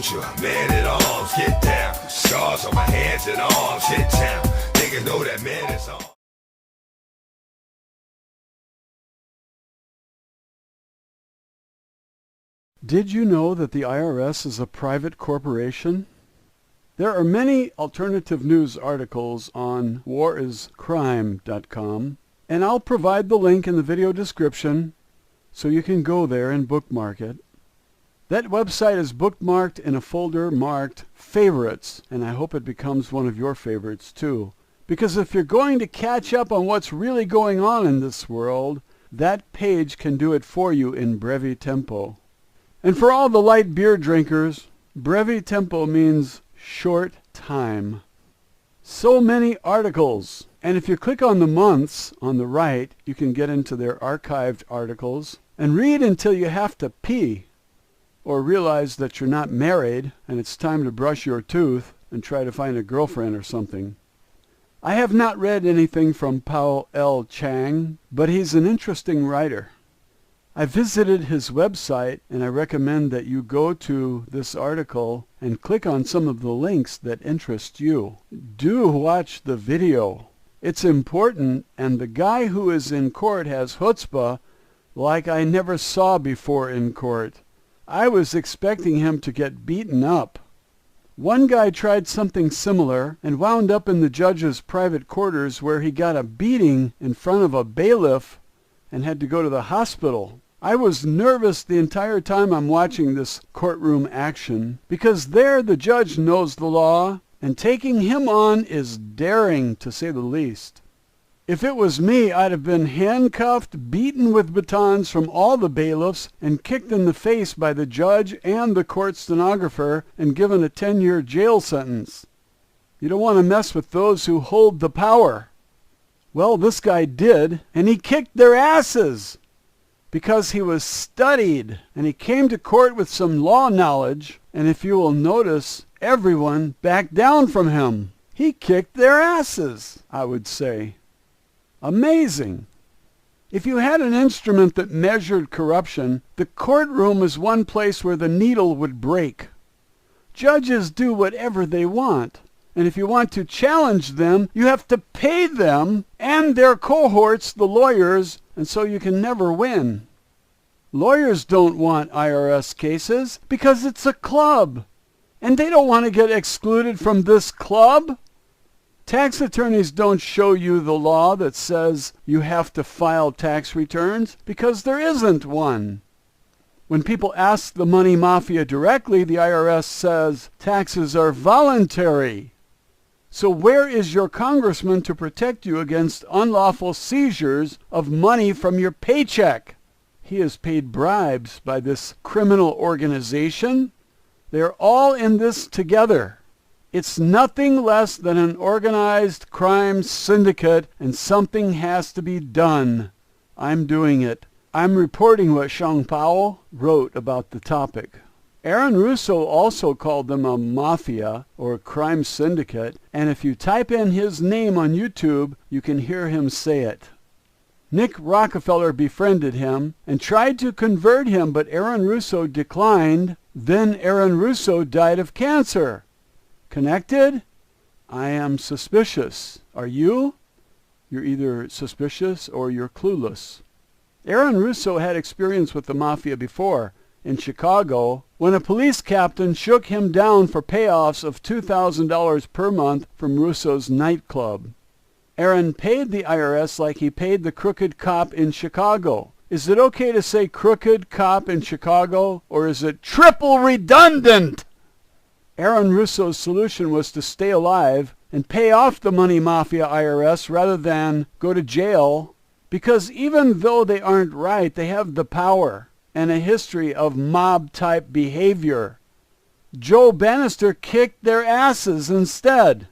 soldier, man at arms, get down. Scars on my hands and arms, hit town. Niggas know that man is on. Did you know that the IRS is a private corporation? There are many alternative news articles on WarIsCrime.com, and I'll provide the link in the video description so you can go there and bookmark it. That website is bookmarked in a folder marked Favorites, and I hope it becomes one of your favorites too. Because if you're going to catch up on what's really going on in this world, that page can do it for you in brevi tempo. And for all the light beer drinkers, brevi tempo means short time. So many articles. And if you click on the months on the right, you can get into their archived articles and read until you have to pee or realize that you're not married and it's time to brush your tooth and try to find a girlfriend or something. I have not read anything from Paul L. Chang, but he's an interesting writer. I visited his website, and I recommend that you go to this article and click on some of the links that interest you. Do watch the video. It's important, and the guy who is in court has chutzpah like I never saw before in court. I was expecting him to get beaten up. One guy tried something similar and wound up in the judge's private quarters where he got a beating in front of a bailiff and had to go to the hospital. I was nervous the entire time I'm watching this courtroom action because there the judge knows the law, and taking him on is daring, to say the least. If it was me, I'd have been handcuffed, beaten with batons from all the bailiffs, and kicked in the face by the judge and the court stenographer and given a 10-year jail sentence. You don't want to mess with those who hold the power. Well, this guy did, and he kicked their asses because he was studied, and he came to court with some law knowledge, and if you will notice, everyone backed down from him. He kicked their asses, I would say. Amazing. If you had an instrument that measured corruption, the courtroom is one place where the needle would break. Judges do whatever they want, and if you want to challenge them, you have to pay them and their cohorts, the lawyers, and so you can never win. Lawyers don't want IRS cases because it's a club, and they don't want to get excluded from this club. Tax attorneys don't show you the law that says you have to file tax returns because there isn't one. When people ask the money mafia directly, the IRS says taxes are voluntary. So where is your congressman to protect you against unlawful seizures of money from your paycheck? He is paid bribes by this criminal organization. They're all in this together. It's nothing less than an organized crime syndicate, and something has to be done. I'm doing it. I'm reporting what Sean Powell wrote about the topic. Aaron Russo also called them a mafia or a crime syndicate, and if you type in his name on YouTube, you can hear him say it. Nick Rockefeller befriended him and tried to convert him, but Aaron Russo declined. Then Aaron Russo died of cancer. Connected? I am suspicious. Are you? You're either suspicious or you're clueless. Aaron Russo had experience with the mafia before. In Chicago, when a police captain shook him down for payoffs of $2,000 per month from Russo's nightclub. Aaron paid the IRS like he paid the crooked cop in Chicago. Is it okay to say crooked cop in Chicago, or is it triple redundant? Aaron Russo's solution was to stay alive and pay off the money mafia IRS rather than go to jail, because even though they aren't right, they have the power and a history of mob-type behavior. Joe Bannister kicked their asses instead.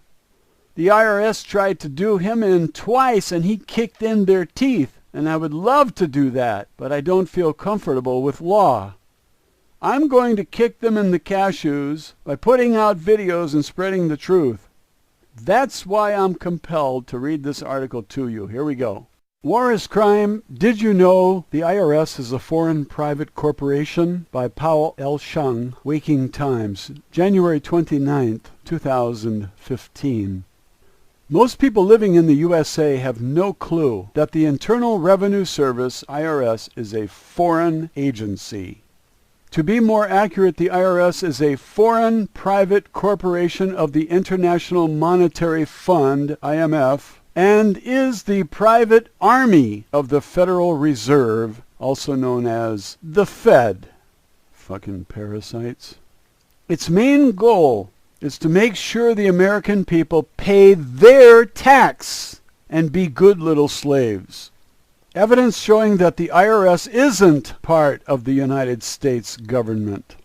The IRS tried to do him in twice, and he kicked in their teeth, and I would love to do that, but I don't feel comfortable with law. I'm going to kick them in the cashews by putting out videos and spreading the truth. That's why I'm compelled to read this article to you. Here we go. War is Crime. Did you know the IRS is a foreign private corporation? By Paul L. Shung, Waking Times, January 29th, 2015. Most people living in the USA have no clue that the Internal Revenue Service, IRS, is a foreign agency. To be more accurate, the IRS is a foreign private corporation of the International Monetary Fund, IMF, and is the private army of the Federal Reserve, also known as the Fed. Fucking parasites. Its main goal is to make sure the American people pay their tax and be good little slaves. Evidence showing that the IRS isn't part of the United States government.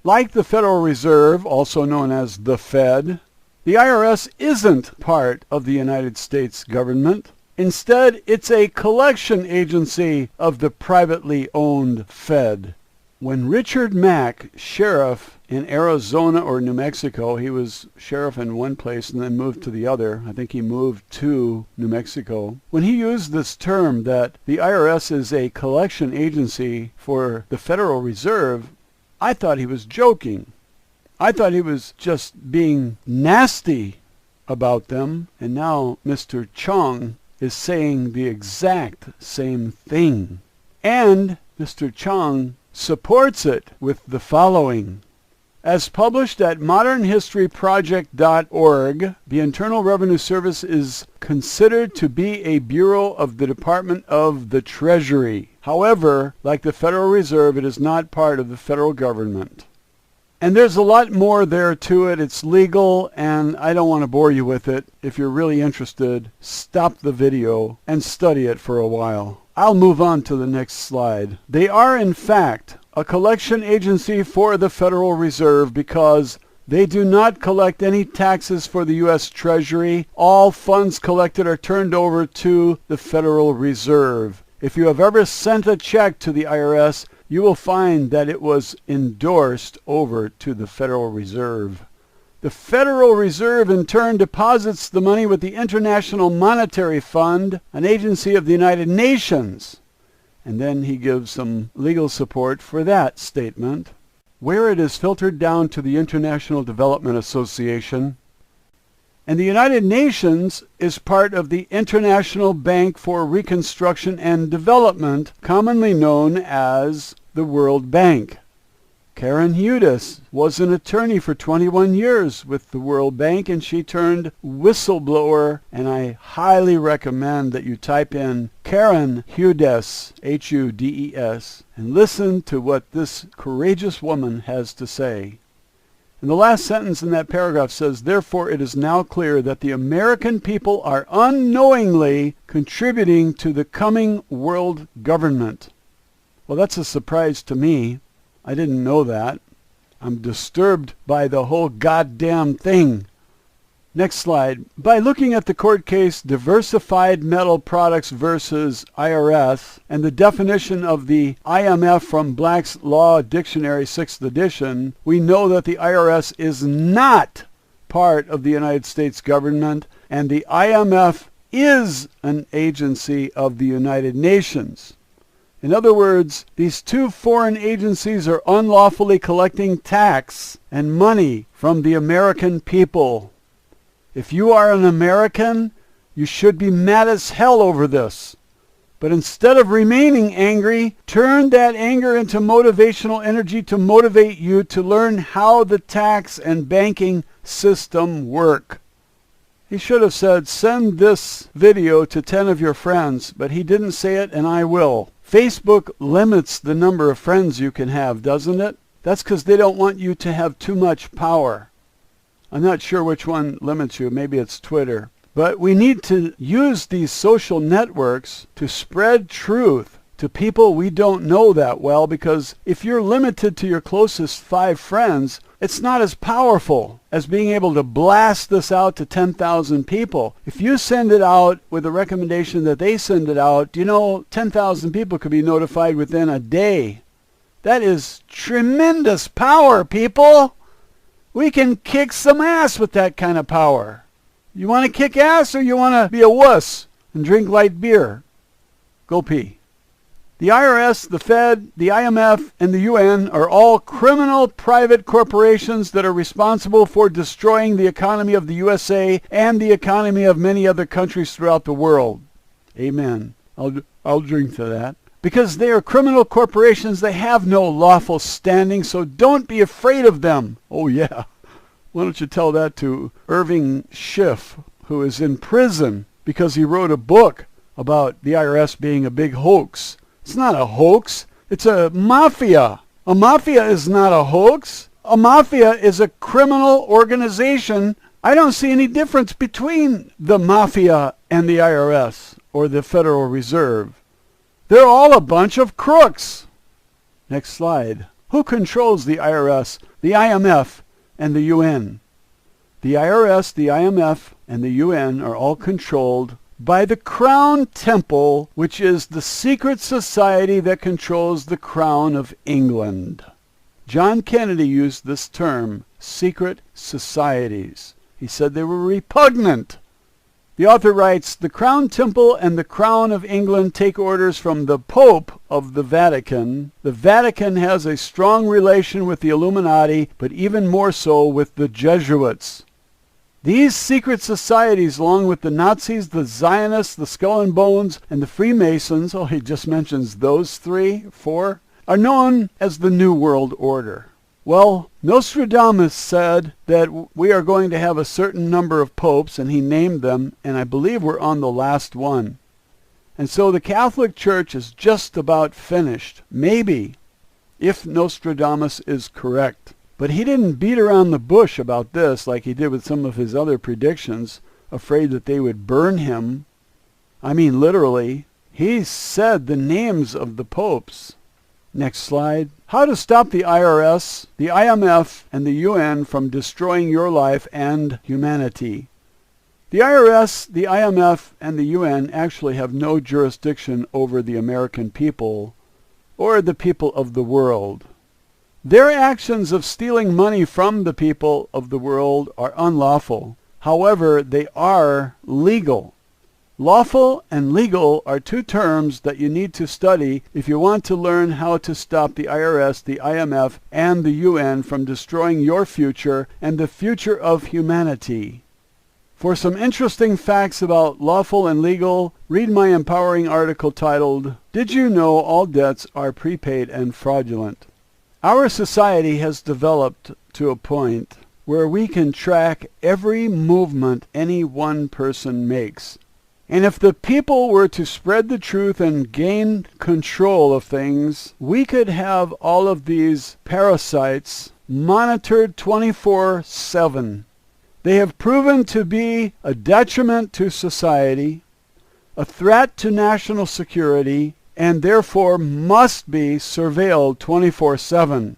Like the Federal Reserve, also known as the Fed, the IRS isn't part of the United States government. Instead, it's a collection agency of the privately owned Fed. When Richard Mack, sheriff in Arizona or New Mexico, he was sheriff in one place and then moved to the other. I think he moved to New Mexico. When he used this term that the IRS is a collection agency for the Federal Reserve, I thought he was joking. I thought he was just being nasty about them, and now Mr. Chong is saying the exact same thing. And Mr. Chong supports it with the following. As published at modernhistoryproject.org, the Internal Revenue Service is considered to be a bureau of the Department of the Treasury. However, like the Federal Reserve, it is not part of the federal government. And there's a lot more there to it. It's legal, and I don't want to bore you with it. If you're really interested, stop the video and study it for a while. I'll move on to the next slide. They are, in fact, a collection agency for the Federal Reserve because they do not collect any taxes for the U.S. Treasury. All funds collected are turned over to the Federal Reserve. If you have ever sent a check to the IRS, you will find that it was endorsed over to the Federal Reserve. The Federal Reserve in turn deposits the money with the International Monetary Fund, an agency of the United Nations. And then he gives some legal support for that statement, where it is filtered down to the International Development Association. And the United Nations is part of the International Bank for Reconstruction and Development, commonly known as the World Bank. Karen Hudes was an attorney for 21 years with the World Bank, and she turned whistleblower, and I highly recommend that you type in Karen Hudes, Hudes, and listen to what this courageous woman has to say. And the last sentence in that paragraph says, therefore it is now clear that the American people are unknowingly contributing to the coming world government. Well, that's a surprise to me. I didn't know that. I'm disturbed by the whole goddamn thing. Next slide. By looking at the court case Diversified Metal Products versus IRS and the definition of the IMF from Black's Law Dictionary 6th edition, we know that the IRS is not part of the United States government, and the IMF is an agency of the United Nations. In other words, these two foreign agencies are unlawfully collecting tax and money from the American people. If you are an American, you should be mad as hell over this. But instead of remaining angry, turn that anger into motivational energy to motivate you to learn how the tax and banking system work. He should have said, send this video to 10 of your friends, but he didn't say it, and I will. Facebook limits the number of friends you can have, doesn't it? That's because they don't want you to have too much power. I'm not sure which one limits you. Maybe it's Twitter. But we need to use these social networks to spread truth to people we don't know that well, because if you're limited to your closest 5 friends, it's not as powerful as being able to blast this out to 10,000 people. If you send it out with a recommendation that they send it out, 10,000 people could be notified within a day. That is tremendous power, people. We can kick some ass with that kind of power. You want to kick ass, or you want to be a wuss and drink light beer? Go pee. The IRS, the Fed, the IMF, and the UN are all criminal private corporations that are responsible for destroying the economy of the USA and the economy of many other countries throughout the world. Amen. I'll drink to that. Because they are criminal corporations, they have no lawful standing, so don't be afraid of them. Oh yeah. Why don't you tell that to Irving Schiff, who is in prison because he wrote a book about the IRS being a big hoax. It's not a hoax. It's a mafia. A mafia is not a hoax. A mafia is a criminal organization. I don't see any difference between the mafia and the IRS or the Federal Reserve. They're all a bunch of crooks. Next slide. Who controls the IRS, the IMF, and the UN? The IRS, the IMF, and the UN are all controlled by the Crown Temple, which is the secret society that controls the Crown of England. John Kennedy used this term, secret societies. He said they were repugnant. The author writes, the Crown Temple and the Crown of England take orders from the Pope of the Vatican. The Vatican has a strong relation with the Illuminati, but even more so with the Jesuits. These secret societies, along with the Nazis, the Zionists, the Skull and Bones, and the Freemasons, he just mentions those 4, are known as the New World Order. Well, Nostradamus said that we are going to have a certain number of popes, and he named them, and I believe we're on the last one. And so the Catholic Church is just about finished, maybe, if Nostradamus is correct. But he didn't beat around the bush about this like he did with some of his other predictions, afraid that they would burn him. I mean, literally. He said the names of the popes. Next slide. How to stop the IRS, the IMF, and the UN from destroying your life and humanity. The IRS, the IMF, and the UN actually have no jurisdiction over the American people or the people of the world. Their actions of stealing money from the people of the world are unlawful. However, they are legal. Lawful and legal are two terms that you need to study if you want to learn how to stop the IRS, the IMF, and the UN from destroying your future and the future of humanity. For some interesting facts about lawful and legal, read my empowering article titled, Did You Know All Debts Are Prepaid and Fraudulent? Our society has developed to a point where we can track every movement any one person makes. And if the people were to spread the truth and gain control of things, we could have all of these parasites monitored 24/7. They have proven to be a detriment to society, a threat to national security, and therefore must be surveilled 24/7.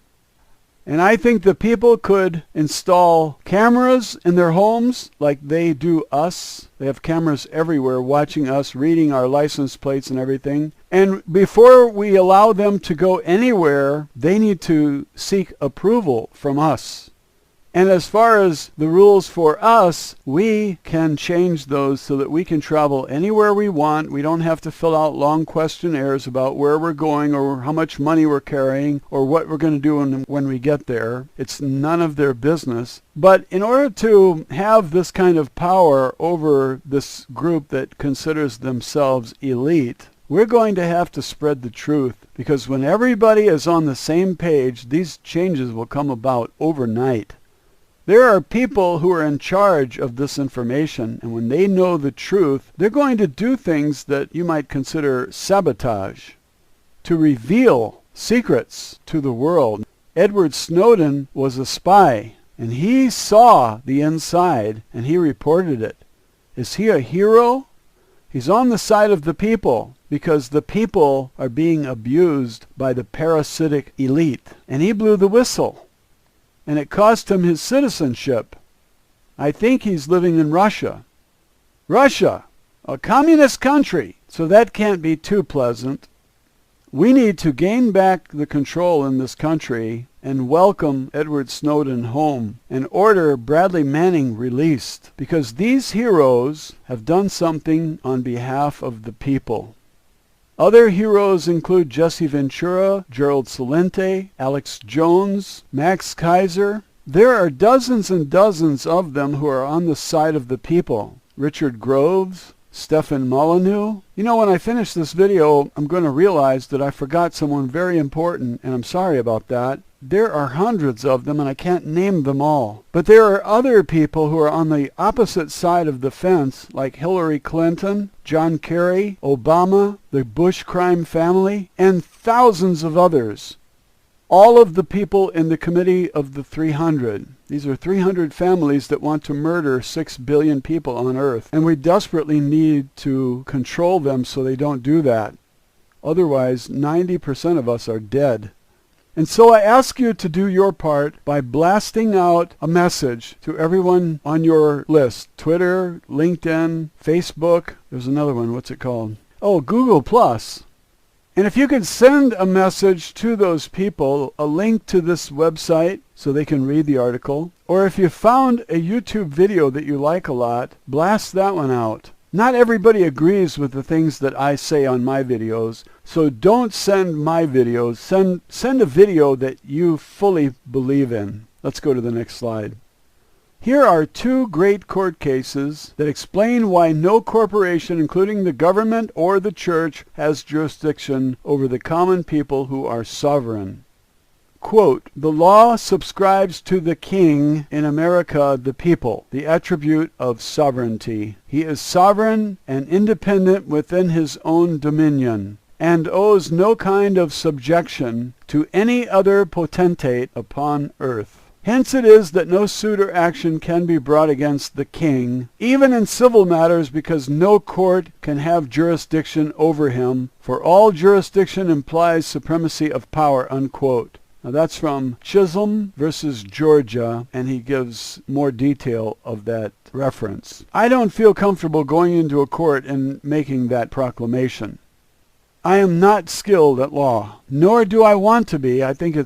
And I think the people could install cameras in their homes like they do us. They have cameras everywhere watching us, reading our license plates and everything. And before we allow them to go anywhere, they need to seek approval from us. And as far as the rules for us, we can change those so that we can travel anywhere we want. We don't have to fill out long questionnaires about where we're going or how much money we're carrying or what we're going to do when we get there. It's none of their business. But in order to have this kind of power over this group that considers themselves elite, we're going to have to spread the truth, because when everybody is on the same page, these changes will come about overnight. There are people who are in charge of this information, and when they know the truth, they're going to do things that you might consider sabotage, to reveal secrets to the world. Edward Snowden was a spy, and he saw the inside, and he reported it. Is he a hero? He's on the side of the people, because the people are being abused by the parasitic elite, and he blew the whistle. And it cost him his citizenship. I think he's living in Russia. Russia, a communist country, so that can't be too pleasant. We need to gain back the control in this country and welcome Edward Snowden home and order Bradley Manning released, because these heroes have done something on behalf of the people. Other heroes include Jesse Ventura, Gerald Celente, Alex Jones, Max Kaiser. There are dozens and dozens of them who are on the side of the people. Richard Groves, Stephen Molyneux. You know, when I finish this video, I'm going to realize that I forgot someone very important, and I'm sorry about that. There are hundreds of them, and I can't name them all. But there are other people who are on the opposite side of the fence, like Hillary Clinton, John Kerry, Obama, the Bush crime family, and thousands of others. All of the people in the Committee of the 300. These are 300 families that want to murder 6 billion people on Earth, and we desperately need to control them so they don't do that. Otherwise, 90% of us are dead. And so I ask you to do your part by blasting out a message to everyone on your list. Twitter, LinkedIn, Facebook. There's another one. What's it called? Oh, Google+. And if you could send a message to those people, a link to this website so they can read the article, or if you found a YouTube video that you like a lot, blast that one out. Not everybody agrees with the things that I say on my videos, so don't send my videos. Send a video that you fully believe in. Let's go to the next slide. Here are two great court cases that explain why no corporation, including the government or the church, has jurisdiction over the common people who are sovereign. Quote, the law subscribes to the king, in America the people, the attribute of sovereignty. He is sovereign and independent within his own dominion, and owes no kind of subjection to any other potentate upon earth. Hence it is that no suit or action can be brought against the king, even in civil matters, because no court can have jurisdiction over him, for all jurisdiction implies supremacy of power, unquote. Now that's from Chisholm versus Georgia, and he gives more detail of that reference. I don't feel comfortable going into a court and making that proclamation. I am not skilled at law, nor do I want to be. I think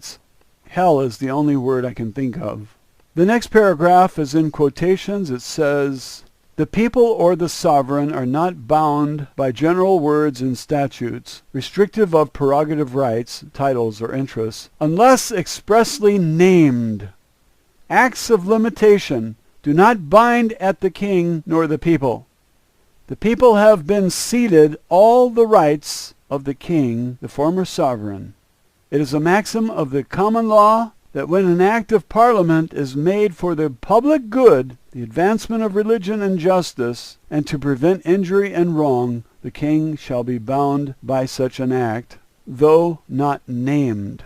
hell is the only word I can think of. The next paragraph is in quotations. It says, the people or the sovereign are not bound by general words and statutes, restrictive of prerogative rights, titles, or interests, unless expressly named. Acts of limitation do not bind at the king nor the people. The people have been ceded all the rights of the king, the former sovereign. It is a maxim of the common law that when an act of Parliament is made for the public good, the advancement of religion and justice, and to prevent injury and wrong, the king shall be bound by such an act, though not named.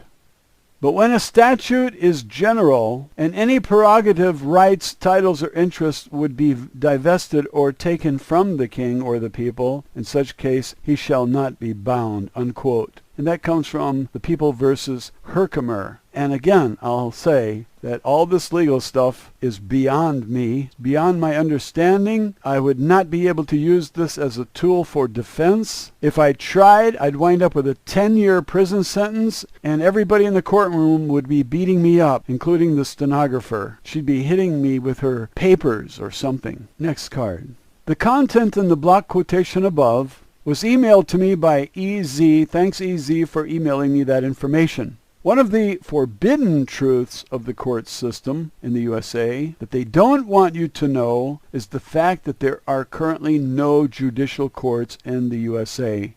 But when a statute is general, and any prerogative, rights, titles, or interests would be divested or taken from the king or the people, in such case he shall not be bound, unquote. And that comes from the People versus Herkimer. And again, I'll say that all this legal stuff is beyond me, beyond my understanding. I would not be able to use this as a tool for defense. If I tried, I'd wind up with a 10-year prison sentence, and everybody in the courtroom would be beating me up, including the stenographer. She'd be hitting me with her papers or something. Next card. The content in the block quotation above was emailed to me by EZ. Thanks, EZ, for emailing me that information. One of the forbidden truths of the court system in the USA that they don't want you to know is the fact that there are currently no judicial courts in the USA.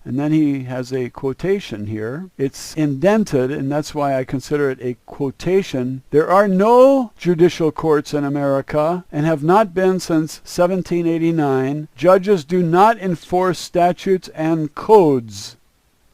And then he has a quotation here. It's indented, and that's why I consider it a quotation. There are no judicial courts in America and have not been since 1789. Judges do not enforce statutes and codes.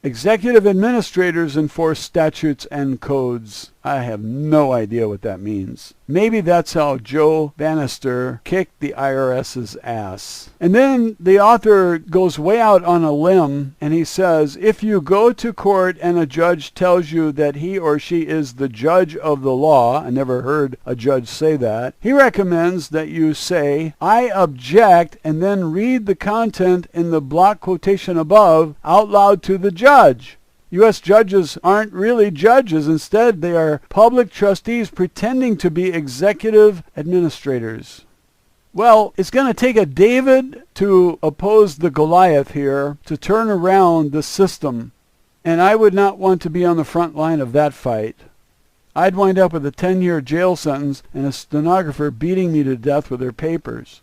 Executive administrators enforce statutes and codes. I have no idea what that means. Maybe that's how Joe Bannister kicked the IRS's ass. And then the author goes way out on a limb, and he says, if you go to court and a judge tells you that he or she is the judge of the law, I never heard a judge say that, he recommends that you say, I object, and then read the content in the block quotation above out loud to the judge. U.S. judges aren't really judges. Instead, they are public trustees pretending to be executive administrators. Well, it's going to take a David to oppose the Goliath here to turn around the system. And I would not want to be on the front line of that fight. I'd wind up with a 10-year jail sentence and a stenographer beating me to death with her papers.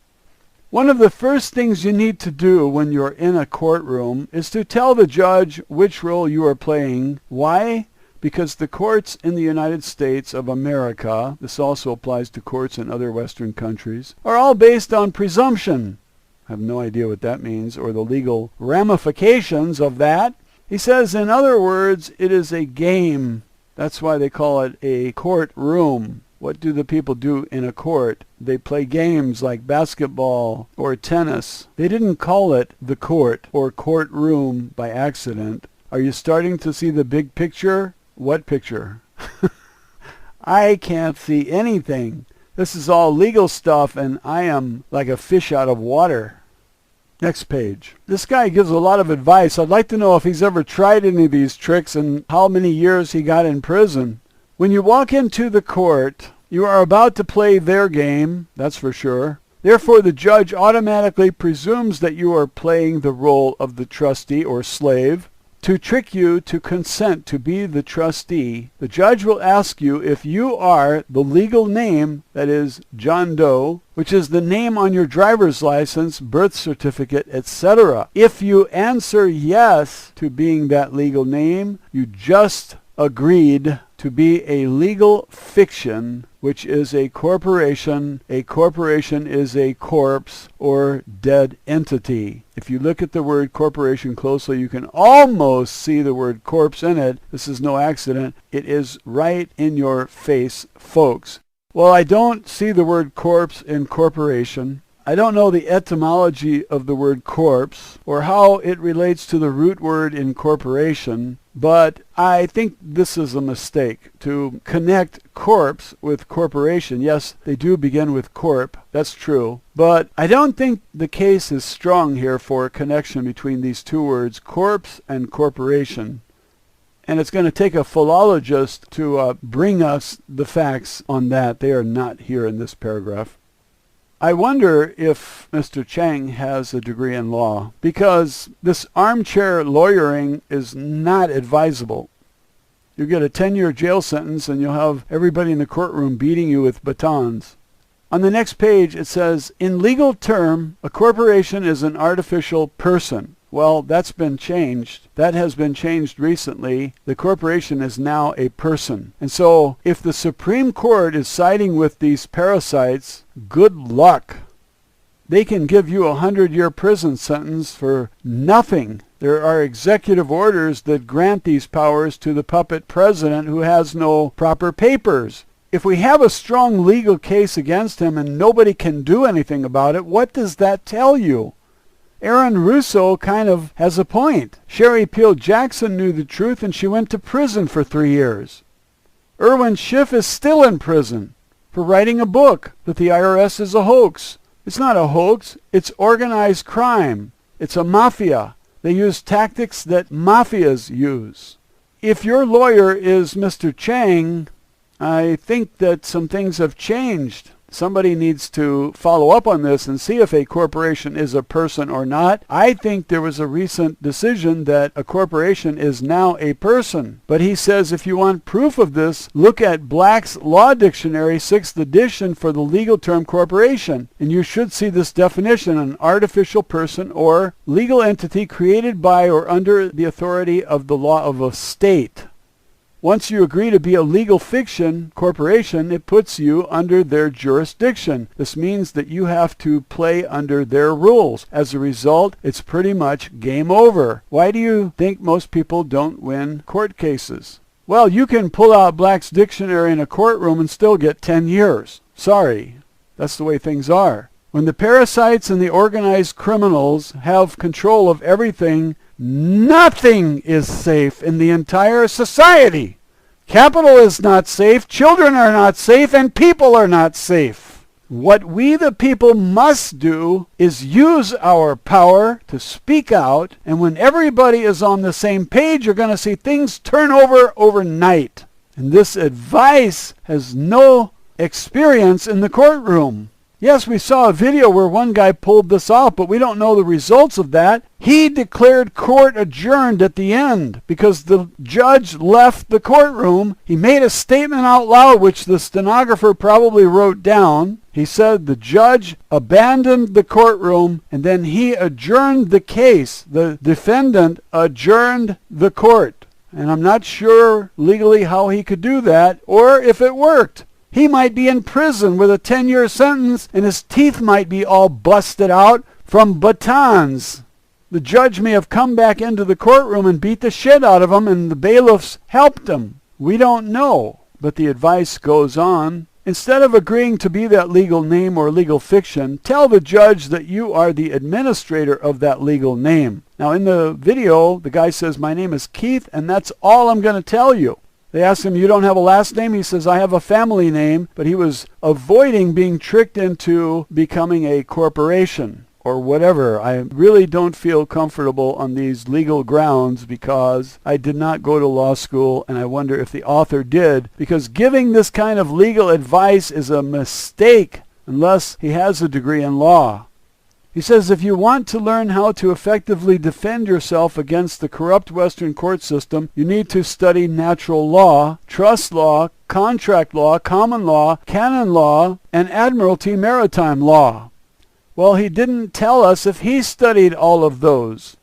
One of the first things you need to do when you're in a courtroom is to tell the judge which role you are playing. Why? Because the courts in the United States of America, this also applies to courts in other Western countries, are all based on presumption. I have no idea what that means or the legal ramifications of that. He says, in other words, it is a game. That's why they call it a courtroom. What do the people do in a court? They play games like basketball or tennis. They didn't call it the court or courtroom by accident. Are you starting to see the big picture? What picture? I can't see anything. This is all legal stuff, and I am like a fish out of water. Next page. This guy gives a lot of advice. I'd like to know if he's ever tried any of these tricks and how many years he got in prison. When you walk into the court, you are about to play their game, that's for sure. Therefore, the judge automatically presumes that you are playing the role of the trustee or slave. To trick you to consent to be the trustee, the judge will ask you if you are the legal name, that is, John Doe, which is the name on your driver's license, birth certificate, etc. If you answer yes to being that legal name, you just agreed to be a legal fiction, which is a corporation. A corporation is a corpse or dead entity. If you look at the word corporation closely, you can almost see the word corpse in it. This is no accident. It is right in your face, folks. Well, I don't see the word corpse in corporation. I don't know the etymology of the word corpse or how it relates to the root word incorporation, but I think this is a mistake to connect corpse with corporation. Yes, they do begin with corp, that's true, but I don't think the case is strong here for a connection between these two words, corpse and corporation. And it's going to take a philologist to bring us the facts on that. They are not here in this paragraph. I wonder if Mr. Chang has a degree in law, because this armchair lawyering is not advisable. You get a 10-year jail sentence and you'll have everybody in the courtroom beating you with batons. On the next page it says, in legal term, a corporation is an artificial person. Well, that's been changed. That has been changed recently. The corporation is now a person. And so if the Supreme Court is siding with these parasites, good luck. They can give you a 100-year prison sentence for nothing. There are executive orders that grant these powers to the puppet president who has no proper papers. If we have a strong legal case against him and nobody can do anything about it, what does that tell you? Aaron Russo kind of has a point. Sherry Peel Jackson knew the truth and she went to prison for 3 years. Irwin Schiff is still in prison for writing a book that the IRS is a hoax. It's not a hoax. It's organized crime. It's a mafia. They use tactics that mafias use. If your lawyer is Mr. Chang, I think that some things have changed. Somebody needs to follow up on this and see if a corporation is a person or not. I think there was a recent decision that a corporation is now a person. But he says if you want proof of this, look at Black's Law Dictionary, 6th edition, for the legal term corporation. And you should see this definition, an artificial person or legal entity created by or under the authority of the law of a state. Once you agree to be a legal fiction corporation, it puts you under their jurisdiction. This means that you have to play under their rules. As a result, it's pretty much game over. Why do you think most people don't win court cases? Well, you can pull out Black's Dictionary in a courtroom and still get 10 years. Sorry, that's the way things are. When the parasites and the organized criminals have control of everything, nothing is safe in the entire society. Capital is not safe, children are not safe, and people are not safe. What we the people must do is use our power to speak out, and when everybody is on the same page, you're going to see things turn over overnight. And this advice has no experience in the courtroom. Yes, we saw a video where one guy pulled this off, but we don't know the results of that. He declared court adjourned at the end because the judge left the courtroom. He made a statement out loud, which the stenographer probably wrote down. He said the judge abandoned the courtroom, and then he adjourned the case. The defendant adjourned the court. And I'm not sure legally how he could do that or if it worked. He might be in prison with a 10-year sentence, and his teeth might be all busted out from batons. The judge may have come back into the courtroom and beat the shit out of him, and the bailiffs helped him. We don't know, but the advice goes on. Instead of agreeing to be that legal name or legal fiction, tell the judge that you are the administrator of that legal name. Now, in the video, the guy says, "My name is Keith, and that's all I'm going to tell you." They asked him, "You don't have a last name?" He says, "I have a family name," but he was avoiding being tricked into becoming a corporation or whatever. I really don't feel comfortable on these legal grounds because I did not go to law school, and I wonder if the author did, because giving this kind of legal advice is a mistake unless he has a degree in law. He says, if you want to learn how to effectively defend yourself against the corrupt Western court system, you need to study natural law, trust law, contract law, common law, canon law, and admiralty maritime law. Well, he didn't tell us if he studied all of those.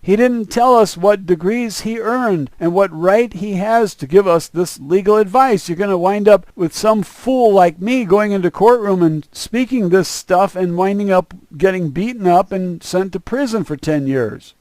He didn't tell us what degrees he earned and what right he has to give us this legal advice. You're going to wind up with some fool like me going into courtroom and speaking this stuff and winding up getting beaten up and sent to prison for 10 years.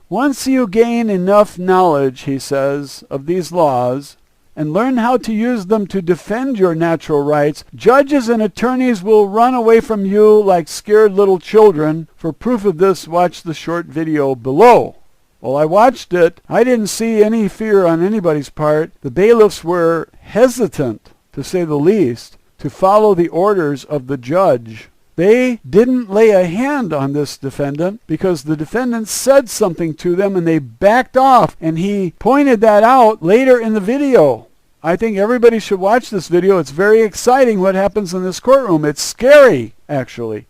Once you gain enough knowledge, he says, of these laws and learn how to use them to defend your natural rights, judges and attorneys will run away from you like scared little children. For proof of this, watch the short video below. Well, I watched it. I didn't see any fear on anybody's part. The bailiffs were hesitant, to say the least, to follow the orders of the judge. They didn't lay a hand on this defendant because the defendant said something to them and they backed off, and he pointed that out later in the video. I think everybody should watch this video. It's very exciting what happens in this courtroom. It's scary, actually.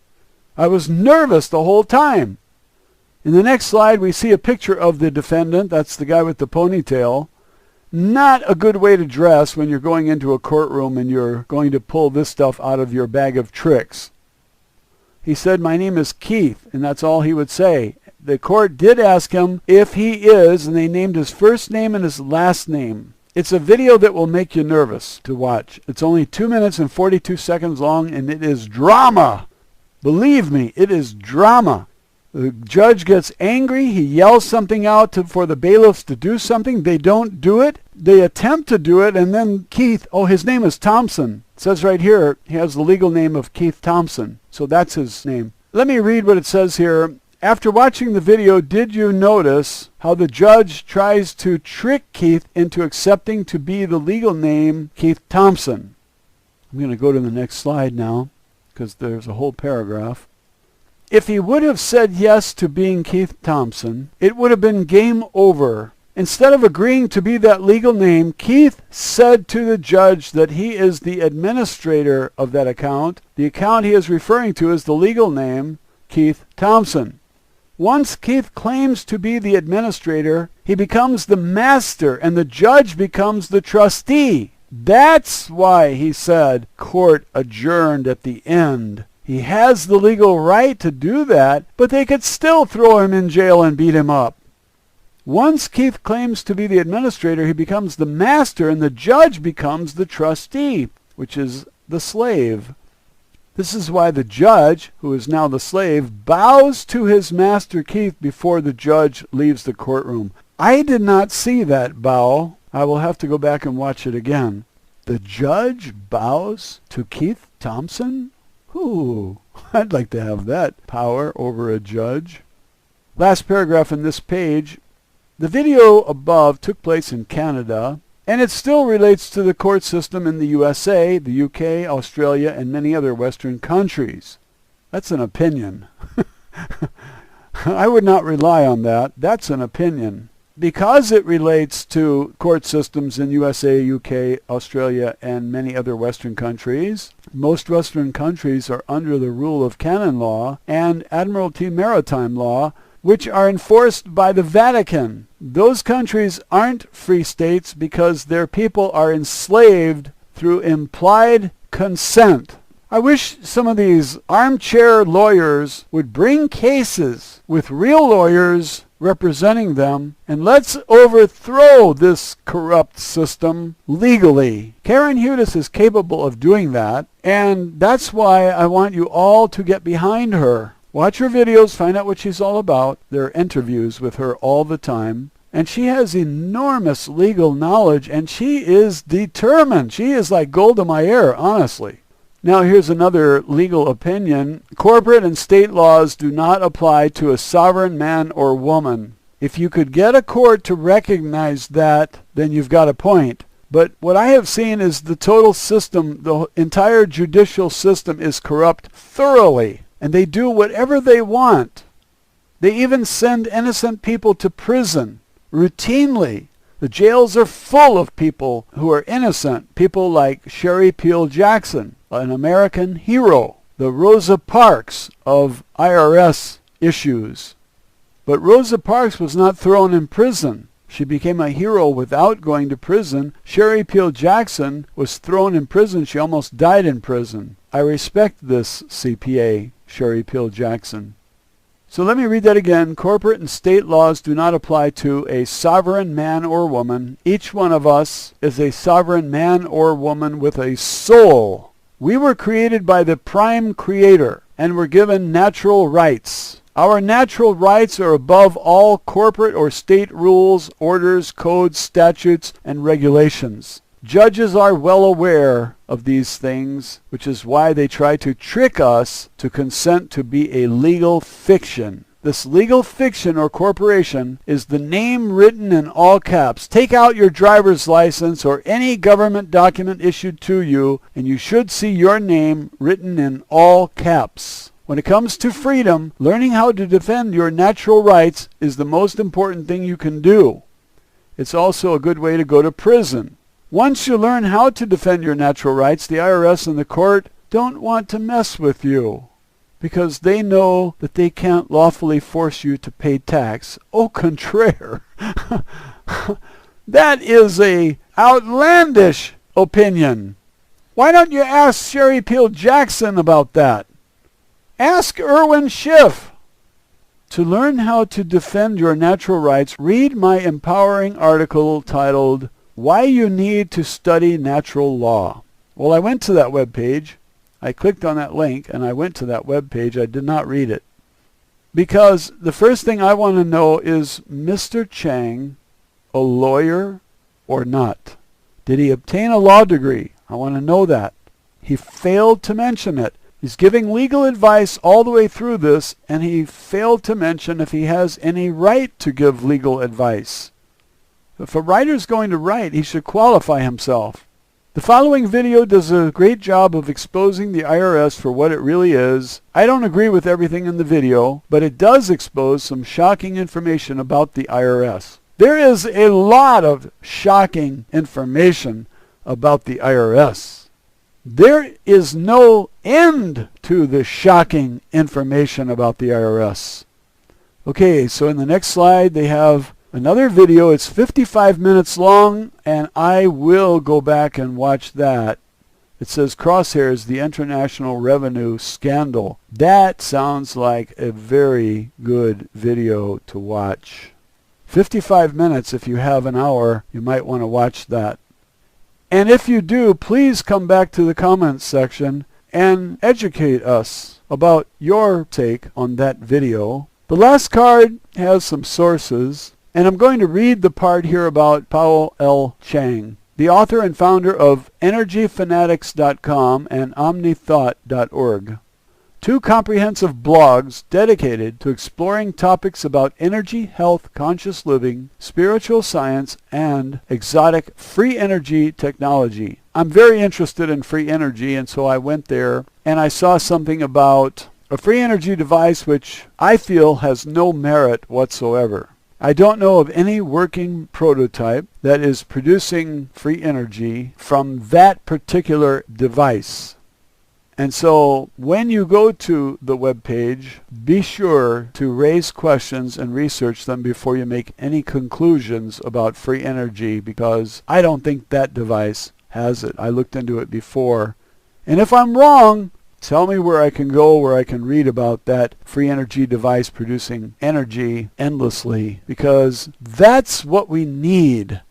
I was nervous the whole time. In the next slide, we see a picture of the defendant. That's the guy with the ponytail. Not a good way to dress when you're going into a courtroom and you're going to pull this stuff out of your bag of tricks. He said, "My name is Keith," and that's all he would say. The court did ask him if he is, and they named his first name and his last name. It's a video that will make you nervous to watch. It's only 2 minutes and 42 seconds long, and it is drama. Believe me, it is drama. The judge gets angry. He yells something out for the bailiffs to do something. They don't do it. They attempt to do it, and then Keith, his name is Thompson. It says right here, he has the legal name of Keith Thompson. So that's his name. Let me read what it says here. After watching the video, did you notice how the judge tries to trick Keith into accepting to be the legal name Keith Thompson? I'm going to go to the next slide now because there's a whole paragraph. If he would have said yes to being Keith Thompson, it would have been game over. Instead of agreeing to be that legal name, Keith said to the judge that he is the administrator of that account. The account he is referring to is the legal name, Keith Thompson. Once Keith claims to be the administrator, he becomes the master and the judge becomes the trustee. That's why he said court adjourned at the end. He has the legal right to do that, but they could still throw him in jail and beat him up. Once Keith claims to be the administrator, he becomes the master and the judge becomes the trustee, which is the slave. This is why the judge, who is now the slave, bows to his master Keith before the judge leaves the courtroom. I did not see that bow. I will have to go back and watch it again. The judge bows to Keith Thompson? Ooh, I'd like to have that power over a judge. Last paragraph in this page. The video above took place in Canada, and it still relates to the court system in the USA, the UK, Australia, and many other Western countries. That's an opinion. I would not rely on that. That's an opinion. because it relates to court systems in USA, UK, Australia, and many other Western countries, most Western countries are under the rule of canon law and Admiralty maritime law, which are enforced by the Vatican. Those countries aren't free states because their people are enslaved through implied consent. I wish some of these armchair lawyers would bring cases with real lawyers representing them, and let's overthrow this corrupt system legally. Karen Hudes is capable of doing that, and that's why I want you all to get behind her. Watch her videos, find out what she's all about. There are interviews with her all the time. And she has enormous legal knowledge, and she is determined. She is like Golda Meir, honestly. Now here's another legal opinion. Corporate and state laws do not apply to a sovereign man or woman. If you could get a court to recognize that, then you've got a point. But what I have seen is the total system, the entire judicial system is corrupt thoroughly. And they do whatever they want. They even send innocent people to prison routinely. The jails are full of people who are innocent. People like Sherry Peel Jackson, an American hero. The Rosa Parks of IRS issues. But Rosa Parks was not thrown in prison. She became a hero without going to prison. Sherry Peel Jackson was thrown in prison. She almost died in prison. I respect this CPA, Sherry Peel Jackson. So let me read that again. Corporate and state laws do not apply to a sovereign man or woman. Each one of us is a sovereign man or woman with a soul. We were created by the prime creator and were given natural rights. Our natural rights are above all corporate or state rules, orders, codes, statutes, and regulations. Judges are well aware of these things, which is why they try to trick us to consent to be a legal fiction. This legal fiction or corporation is the name written in all caps. Take out your driver's license or any government document issued to you, and you should see your name written in all caps. When it comes to freedom, learning how to defend your natural rights is the most important thing you can do. It's also a good way to go to prison. Once you learn how to defend your natural rights, the IRS and the court don't want to mess with you because they know that they can't lawfully force you to pay tax. Au contraire. That is a outlandish opinion. Why don't you ask Sherry Peel Jackson about that? Ask Irwin Schiff. To learn how to defend your natural rights, read my empowering article titled, Why You Need to Study Natural Law. Well, I went to that web page. I clicked on that link and I went to that web page. I did not read it. Because the first thing I want to know is, Mr. Chang a lawyer or not? Did he obtain a law degree? I want to know that. He failed to mention it. He's giving legal advice all the way through this, and he failed to mention if he has any right to give legal advice. If a writer's going to write, he should qualify himself. The following video does a great job of exposing the IRS for what it really is. I don't agree with everything in the video, but it does expose some shocking information about the IRS. There is a lot of shocking information about the IRS. There is no end to the shocking information about the IRS. Okay, so in the next slide they have another video. It's 55 minutes long, and I will go back and watch that. It says Crosshairs, the International Revenue Scandal. That sounds like a very good video to watch. 55 minutes. If you have an hour, you might want to watch that. And if you do, please come back to the comments section and educate us about your take on that video. The last card has some sources, and I'm going to read the part here about Paul L. Chang, the author and founder of EnergyFanatics.com and OmniThought.org. Two comprehensive blogs dedicated to exploring topics about energy, health, conscious living, spiritual science, and exotic free energy technology. I'm very interested in free energy, and so I went there and I saw something about a free energy device which I feel has no merit whatsoever. I don't know of any working prototype that is producing free energy from that particular device. And so when you go to the web page, be sure to raise questions and research them before you make any conclusions about free energy, because I don't think that device has it. I looked into it before. And if I'm wrong, tell me where I can go, where I can read about that free energy device producing energy endlessly, because that's what we need.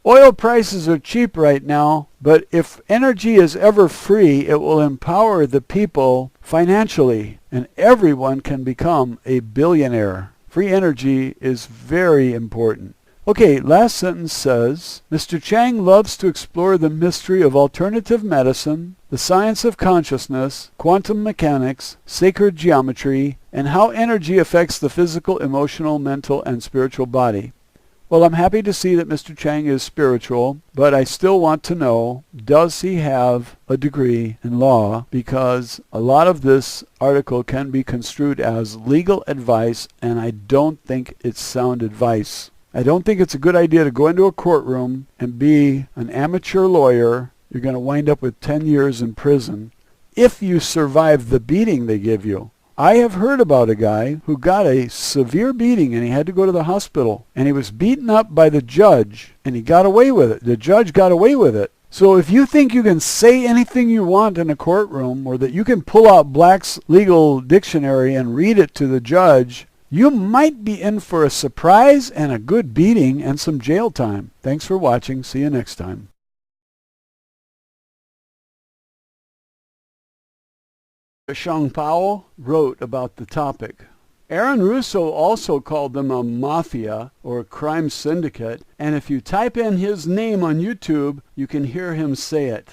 Oil prices are cheap right now, but if energy is ever free, it will empower the people financially, and everyone can become a billionaire. Free energy is very important. Okay, last sentence says, Mr. Chang loves to explore the mystery of alternative medicine, the science of consciousness, quantum mechanics, sacred geometry, and how energy affects the physical, emotional, mental, and spiritual body. Well, I'm happy to see that Mr. Chang is spiritual, but I still want to know, does he have a degree in law? Because a lot of this article can be construed as legal advice, and I don't think it's sound advice. I don't think it's a good idea to go into a courtroom and be an amateur lawyer. You're going to wind up with 10 years in prison if you survive the beating they give you. I have heard about a guy who got a severe beating and he had to go to the hospital, and he was beaten up by the judge and he got away with it. The judge got away with it. So if you think you can say anything you want in a courtroom, or that you can pull out Black's Legal Dictionary and read it to the judge, you might be in for a surprise and a good beating and some jail time. Thanks for watching. See you next time. Sean Powell wrote about the topic. Aaron Russo also called them a mafia or a crime syndicate, and if you type in his name on YouTube, you can hear him say it.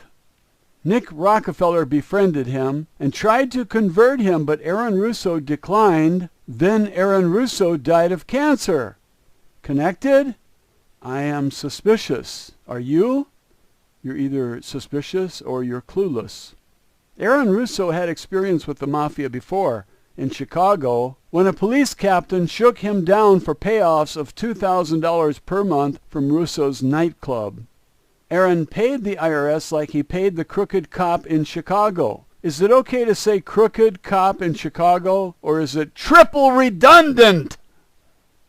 Nick Rockefeller befriended him and tried to convert him, but Aaron Russo declined. Then Aaron Russo died of cancer. Connected? I am suspicious. Are you? You're either suspicious or you're clueless. Aaron Russo had experience with the mafia before, in Chicago, when a police captain shook him down for payoffs of $2,000 per month from Russo's nightclub. Aaron paid the IRS like he paid the crooked cop in Chicago. Is it okay to say crooked cop in Chicago, or is it triple redundant?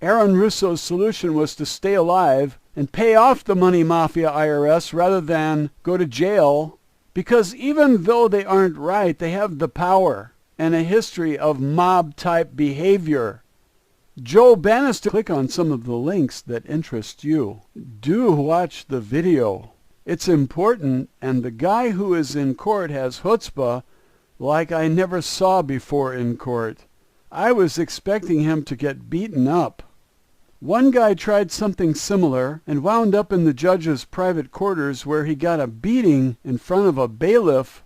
Aaron Russo's solution was to stay alive and pay off the money mafia IRS rather than go to jail, because even though they aren't right, they have the power and a history of mob-type behavior. Joe Bannister, click on some of the links that interest you. Do watch the video. It's important, and the guy who is in court has chutzpah like I never saw before in court. I was expecting him to get beaten up. One guy tried something similar and wound up in the judge's private quarters, where he got a beating in front of a bailiff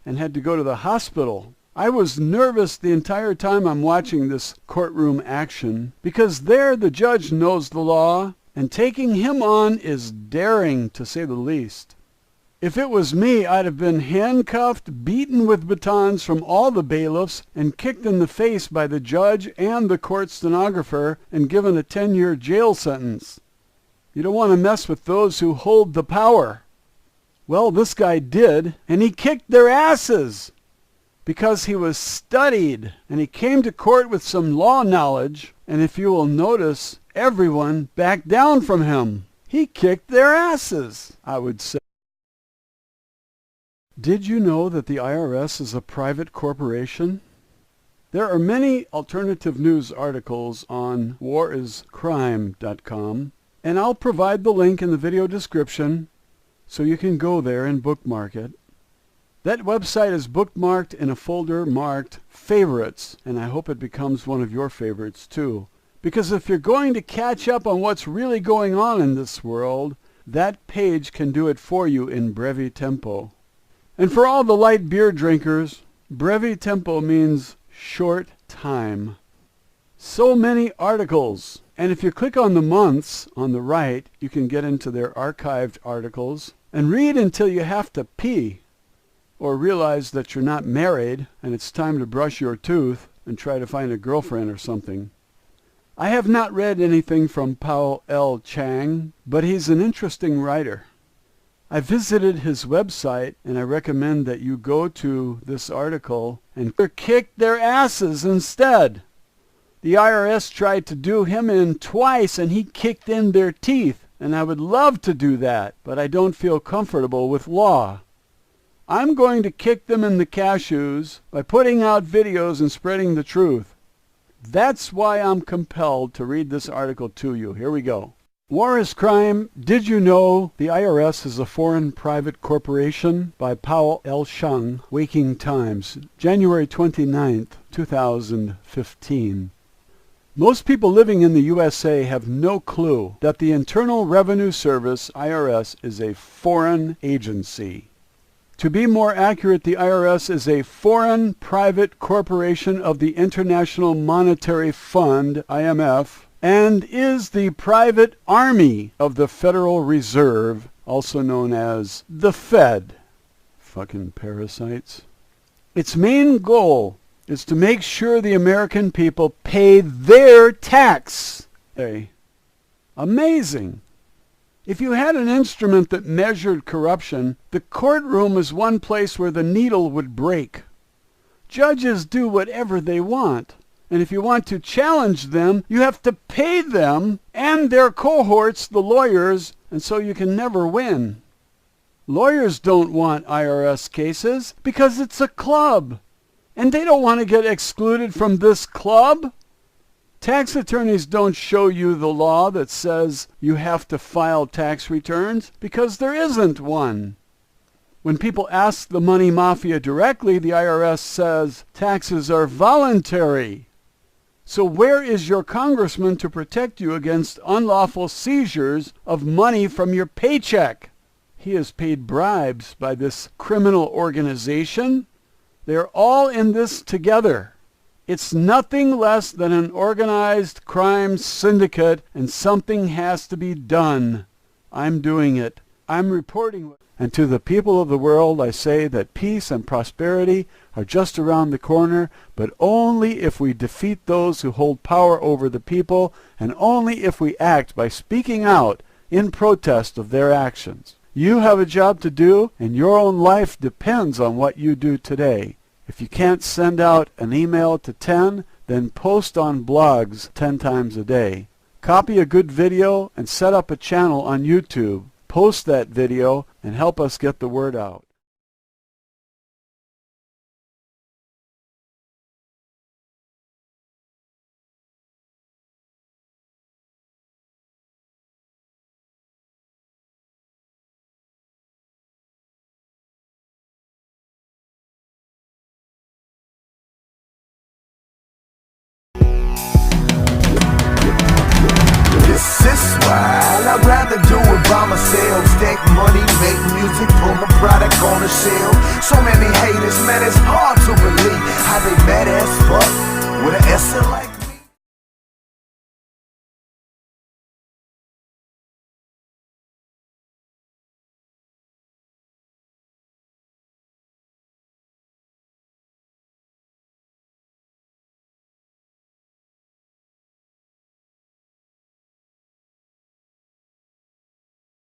and had to go to the hospital. I was nervous the entire time I'm watching this courtroom action, because there the judge knows the law, and taking him on is daring, to say the least. If it was me, I'd have been handcuffed, beaten with batons from all the bailiffs, and kicked in the face by the judge and the court stenographer, and given a 10-year jail sentence. You don't want to mess with those who hold the power. Well, this guy did, and he kicked their asses because he was studied, and he came to court with some law knowledge, and if you will notice, everyone backed down from him. He kicked their asses, I would say. Did you know that the IRS is a private corporation? There are many alternative news articles on WarIsCrime.com, and I'll provide the link in the video description so you can go there and bookmark it. That website is bookmarked in a folder marked Favorites, and I hope it becomes one of your favorites too. Because if you're going to catch up on what's really going on in this world, that page can do it for you in brevi tempo. And for all the light beer drinkers, brevi tempo means short time. So many articles. And if you click on the months on the right, you can get into their archived articles and read until you have to pee, or realize that you're not married and it's time to brush your tooth and try to find a girlfriend or something. I have not read anything from Paul L. Chang, but he's an interesting writer. I visited his website, and I recommend that you go to this article and kick their asses instead. The IRS tried to do him in twice, and he kicked in their teeth, and I would love to do that, but I don't feel comfortable with law. I'm going to kick them in the cashews by putting out videos and spreading the truth. That's why I'm compelled to read this article to you. Here we go. War is Crime. Did you know the IRS is a foreign private corporation? By Paul L. Chang, Waking Times, January 29th, 2015. Most people living in the USA have no clue that the Internal Revenue Service, IRS, is a foreign agency. To be more accurate, the IRS is a foreign private corporation of the International Monetary Fund, IMF, and is the private army of the Federal Reserve, also known as the Fed. Fucking parasites. Its main goal is to make sure the American people pay their tax. Amazing. If you had an instrument that measured corruption, the courtroom is one place where the needle would break. Judges do whatever they want, and if you want to challenge them, you have to pay them and their cohorts, the lawyers, and so you can never win. Lawyers don't want IRS cases because it's a club, and they don't want to get excluded from this club. Tax attorneys don't show you the law that says you have to file tax returns because there isn't one. When people ask the money mafia directly, the IRS says taxes are voluntary. So where is your congressman to protect you against unlawful seizures of money from your paycheck? He is paid bribes by this criminal organization. They're all in this together. It's nothing less than an organized crime syndicate, and something has to be done. I'm doing it. I'm reporting. And to the people of the world, I say that peace and prosperity are just around the corner, but only if we defeat those who hold power over the people, and only if we act by speaking out in protest of their actions. You have a job to do, and your own life depends on what you do today. If you can't send out an email to 10, then post on blogs 10 times a day. Copy a good video and set up a channel on YouTube. Post that video and help us get the word out. I'd rather do it by myself. Stack money, make music, put my product on the shelf. So many haters, man, it's hard to believe how they mad as fuck with an S like